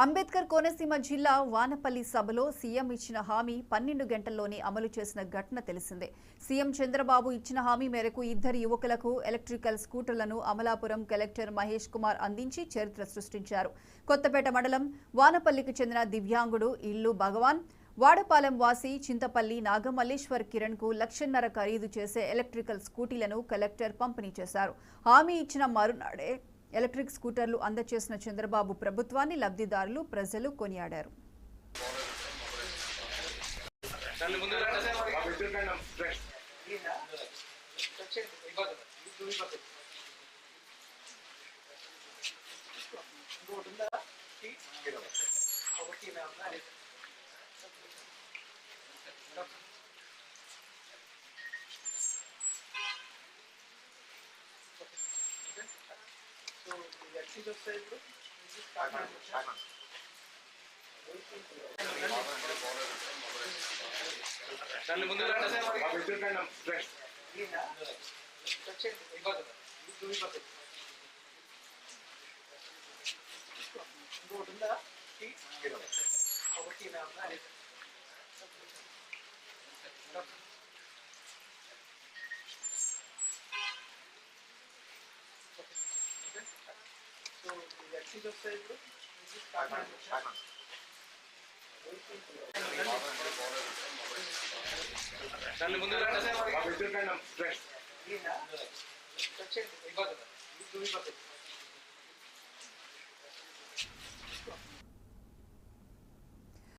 అంబేద్కర్ కోనసీమ జిల్లా వానపల్లి సభలో సీఎం ఇచ్చిన హామీ 12 గంటల్లోనే అమలు చేసిన ఘటన తెలిసిందే. సీఎం చంద్రబాబు ఇచ్చిన హామీ మేరకు ఇద్దరు యువకులకు ఎలక్ట్రికల్ స్కూటర్లను అమలాపురం కలెక్టర్ మహేష్ కుమార్ అందించి చరిత్ర సృష్టించారు. కొత్తపేట మండలం వానపల్లికి చెందిన దివ్యాంగుడు ఇల్లు భగవాన్ వాడపాలెం వాసి చింతపల్లి నాగమల్లేశ్వర్ కిరణ్ కు 1.5 లక్షల ఖరీదు చేసే ఎలక్ట్రికల్ స్కూటీలను కలెక్టర్ పంపిణీ చేశారు. హామీ ఇచ్చిన మరునాడే ఎలక్ట్రిక్ స్కూటర్లు అందజేసిన చంద్రబాబు ప్రభుత్వాన్ని లబ్ధిదారులు ప్రజలు కొనియాడారు. ముందు